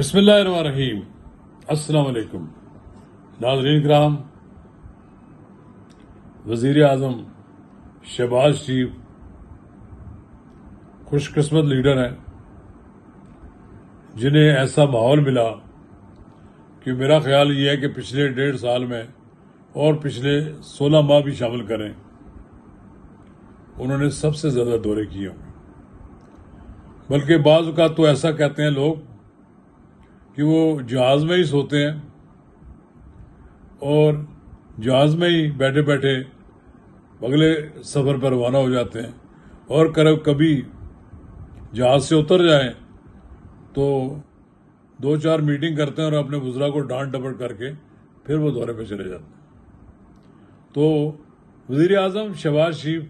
بسم اللہ الرحمن الرحیم۔ السلام علیکم ناظرین کرام، وزیر اعظم شہباز شریف خوش قسمت لیڈر ہیں جنہیں ایسا ماحول ملا کہ میرا خیال یہ ہے کہ پچھلے 1.5 سال میں اور پچھلے 16 ماہ بھی شامل کریں، انہوں نے سب سے زیادہ دورے کیے ہوں گے۔ بلکہ بعض اوقات تو ایسا کہتے ہیں لوگ کہ وہ جہاز میں ہی سوتے ہیں اور جہاز میں ہی بیٹھے بیٹھے اگلے سفر پر روانہ ہو جاتے ہیں، اور کبھی جہاز سے اتر جائیں تو 2-4 میٹنگ کرتے ہیں اور اپنے وزراء کو ڈانٹ ڈپٹ کر کے پھر وہ دورے پہ چلے جاتے ہیں۔ تو وزیر اعظم شہباز شریف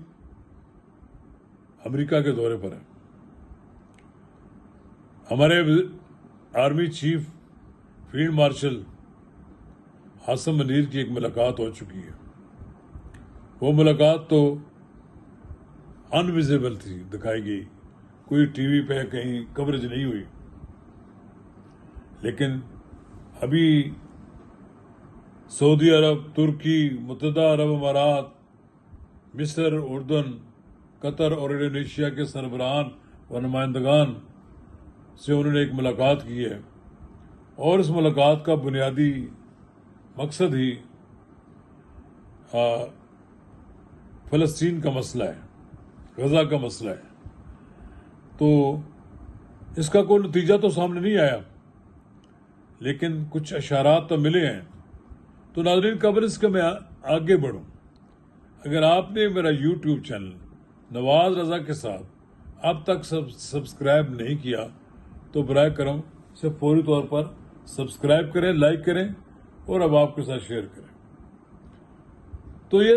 امریکہ کے دورے پر ہیں۔ ہمارے army chief field marshal Asim Munir کی ایک ملاقات ہو چکی ہے۔ وہ ملاقات تو انویزیبل تھی، دکھائی گئی، کوئی ٹی وی پہ کہیں کوریج نہیں ہوئی، لیکن ابھی سعودی عرب، ترکی، متحدہ عرب امارات، مصر، اردن، قطر اور انڈونیشیا کے سربراہان و نمائندگان سے انہوں نے ایک ملاقات کی ہے، اور اس ملاقات کا بنیادی مقصد ہی فلسطین کا مسئلہ ہے، غزہ کا مسئلہ ہے۔ تو اس کا کوئی نتیجہ تو سامنے نہیں آیا، لیکن کچھ اشارات تو ملے ہیں۔ تو ناظرین، قبل اس کے میں آگے بڑھوں، اگر آپ نے میرا یوٹیوب چینل نواز رضا کے ساتھ اب تک سبسکرائب نہیں کیا تو برائے کرم اسے فوری طور پر سبسکرائب کریں، لائک کریں اور اب آپ کے ساتھ شیئر کریں۔ تو یہ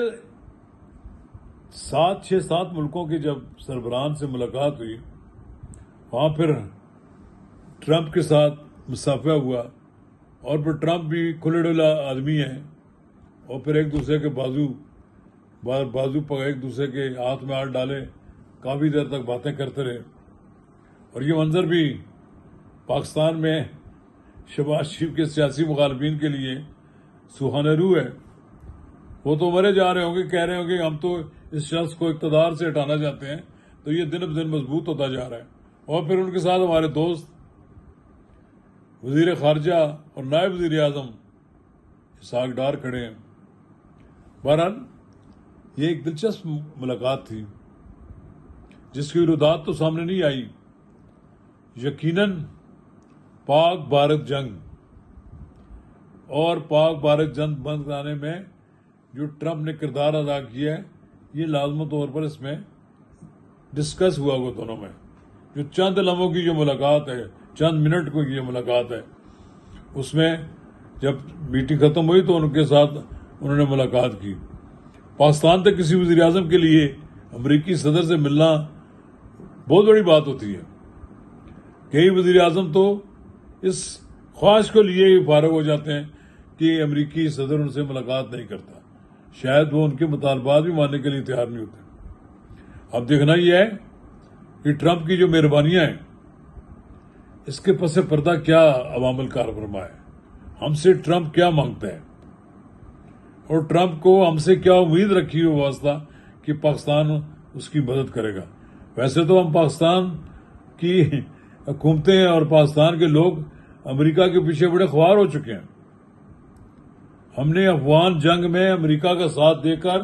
6-7 ملکوں کی جب سربراہان سے ملاقات ہوئی، وہاں پھر ٹرمپ کے ساتھ مصافحہ ہوا، اور پھر ٹرمپ بھی کھلے ڈلا آدمی ہیں، اور پھر ایک دوسرے کے بازو پر ایک دوسرے کے ہاتھ میں ہاتھ ڈالے، کافی دیر تک باتیں کرتے رہے۔ اور یہ منظر بھی پاکستان میں شہباز شریف کے سیاسی مخالفین کے لیے سوہانہ روح ہے۔ وہ تو مرے جا رہے ہوں گے، کہہ رہے ہوں گے ہم تو اس شخص کو اقتدار سے ہٹانا چاہتے ہیں، تو یہ دن بدن مضبوط ہوتا جا رہا ہے۔ اور پھر ان کے ساتھ ہمارے دوست وزیر خارجہ اور نائب وزیر اعظم اسحاق ڈار کھڑے ہیں۔ بہرحال یہ ایک دلچسپ ملاقات تھی جس کی ایجادات تو سامنے نہیں آئی۔ یقیناً پاک بھارت جنگ اور پاک بھارت جنگ بند کرانے میں جو ٹرمپ نے کردار ادا کیا ہے، یہ لازمی طور پر اس میں ڈسکس ہوا ہوگا دونوں میں۔ جو چند لمحوں کی جو ملاقات ہے، چند منٹ کو یہ ملاقات ہے، اس میں جب میٹنگ ختم ہوئی تو ان کے ساتھ انہوں نے ملاقات کی۔ پاکستان تک کسی وزیر اعظم کے لیے امریکی صدر سے ملنا بہت بڑی بات ہوتی ہے۔ کئی وزیر اعظم تو اس خواہش کو لیے ہی فارغ ہو جاتے ہیں کہ امریکی صدر ان سے ملاقات نہیں کرتا، شاید وہ ان کے مطالبات بھی ماننے کے لیے تیار نہیں ہوتے۔ اب دیکھنا یہ ہے کہ ٹرمپ کی جو مہربانیاں ہیں، اس کے پس پردہ کیا عوامل کار فرما ہے، ہم سے ٹرمپ کیا مانگتا ہے، اور ٹرمپ کو ہم سے کیا امید رکھی ہوئی واسطہ کہ پاکستان اس کی مدد کرے گا۔ ویسے تو ہم پاکستان کی حکومتیں اور پاکستان کے لوگ امریکہ کے پیچھے بڑے خوار ہو چکے ہیں۔ ہم نے افغان جنگ میں امریکہ کا ساتھ دے کر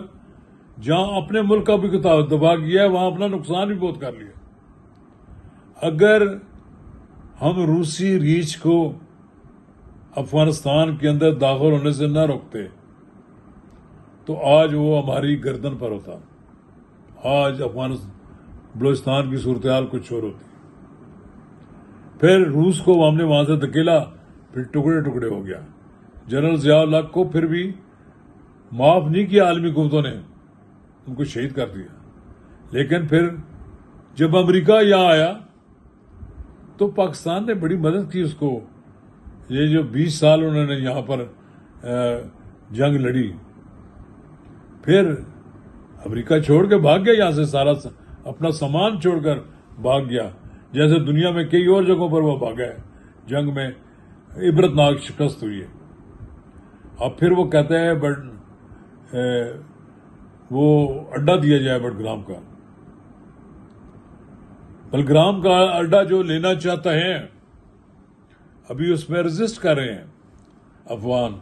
جہاں اپنے ملک کا بھی دبا کیا ہے، وہاں اپنا نقصان بھی بہت کر لیا۔ اگر ہم روسی ریچھ کو افغانستان کے اندر داخل ہونے سے نہ روکتے تو آج وہ ہماری گردن پر ہوتا، آج بلوچستان کی صورتحال کچھ اور ہوتی۔ پھر روس کو ہم نے وہاں سے دھکیلا، پھر ٹکڑے ٹکڑے ہو گیا۔ جنرل ضیاء الحق کو پھر بھی معاف نہیں کیا عالمی قوتوں نے، ان کو شہید کر دیا۔ لیکن پھر جب امریکہ یہاں آیا تو پاکستان نے بڑی مدد کی اس کو۔ یہ جو 20 سال انہوں نے یہاں پر جنگ لڑی، پھر امریکہ چھوڑ کے بھاگ گیا، یہاں سے سارا اپنا سامان چھوڑ کر بھاگ گیا، جیسے دنیا میں کئی اور جگہوں پر وہ بھاگا ہے۔ جنگ میں عبرتناک شکست ہوئی ہے. اب پھر وہ کہتے ہیں وہ اڈا دیا جائے بٹگرام کا. بلگرام کا اڈا جو لینا چاہتا ہے ابھی اس میں رجسٹ کر رہے ہیں افغان.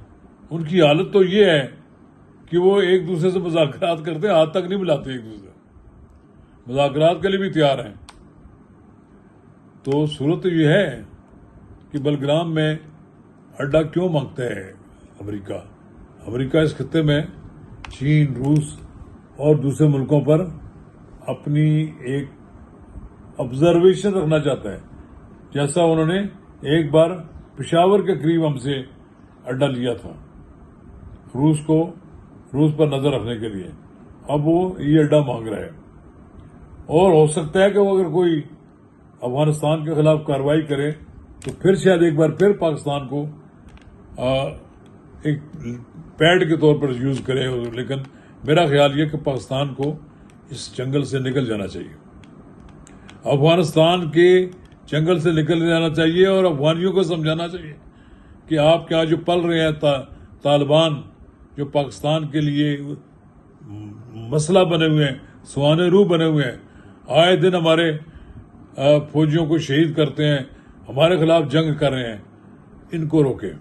ان کی حالت تو یہ ہے کہ وہ ایک دوسرے سے مذاکرات کرتے ہیں, ہاتھ تک نہیں ملاتے ایک دوسرے, مذاکرات کے لیے بھی تیار ہیں. تو صورت یہ ہے کہ بلگرام میں اڈا کیوں مانگتا ہے امریکہ. امریکہ اس خطے میں چین, روس اور دوسرے ملکوں پر اپنی ایک آبزرویشن رکھنا چاہتا ہے, جیسا انہوں نے ایک بار پشاور کے قریب ہم سے اڈا لیا تھا روس پر نظر رکھنے کے لیے. اب وہ یہ اڈا مانگ رہا ہے, اور ہو سکتا ہے کہ وہ اگر کوئی افغانستان کے خلاف کارروائی کرے تو پھر شاید ایک بار پھر پاکستان کو ایک پیڈ کے طور پر یوز کرے. لیکن میرا خیال یہ کہ پاکستان کو اس جنگل سے نکل جانا چاہیے, افغانستان کے جنگل سے نکل جانا چاہیے, اور افغانیوں کو سمجھانا چاہیے کہ آپ کے یہاں جو پل رہے ہیں طالبان, جو پاکستان کے لیے مسئلہ بنے ہوئے ہیں, سوانے روح بنے ہوئے ہیں, آئے دن ہمارے فوجیوں کو شہید کرتے ہیں, ہمارے خلاف جنگ کر رہے ہیں, ان کو روکے.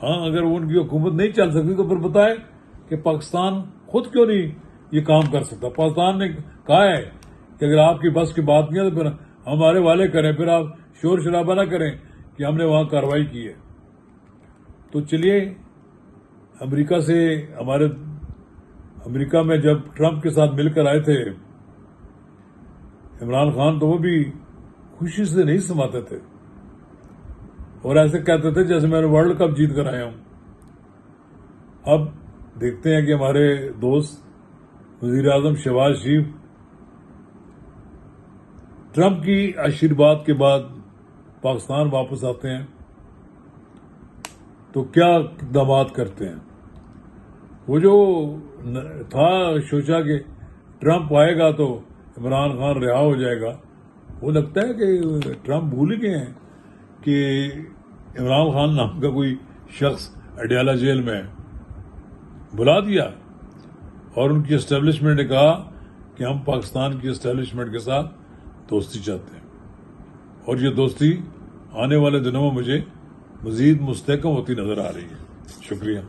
ہاں, اگر ان کی حکومت نہیں چل سکتی تو پھر بتائے کہ پاکستان خود کیوں نہیں یہ کام کر سکتا. پاکستان نے کہا ہے کہ اگر آپ کی بس کی بات نہیں ہے تو پھر ہمارے والے کریں, پھر آپ شور شرابہ نہ کریں کہ ہم نے وہاں کارروائی کی ہے. تو چلیے, امریکہ سے امریکہ میں جب ٹرمپ کے ساتھ مل کر آئے تھے عمران خان, تو وہ بھی خوشی سے نہیں سماتے تھے اور ایسے کہتے تھے جیسے میں نے ورلڈ کپ جیت کر آیا ہوں. اب دیکھتے ہیں کہ ہمارے دوست وزیر اعظم شہباز شریف ٹرمپ کی آشیرواد کے بعد پاکستان واپس آتے ہیں تو کیا اقدامات کرتے ہیں. وہ جو تھا سوچا کہ ٹرمپ آئے گا تو عمران خان رہا ہو جائے گا, وہ لگتا ہے کہ ٹرمپ بھول ہی گئے ہیں کہ عمران خان نام کا کوئی شخص اڈیالہ جیل میں ہے. بلا دیا اور ان کی اسٹیبلشمنٹ نے کہا کہ ہم پاکستان کی اسٹیبلشمنٹ کے ساتھ دوستی چاہتے ہیں, اور یہ دوستی آنے والے دنوں میں مجھے مزید مستحکم ہوتی نظر آ رہی ہے. شکریہ.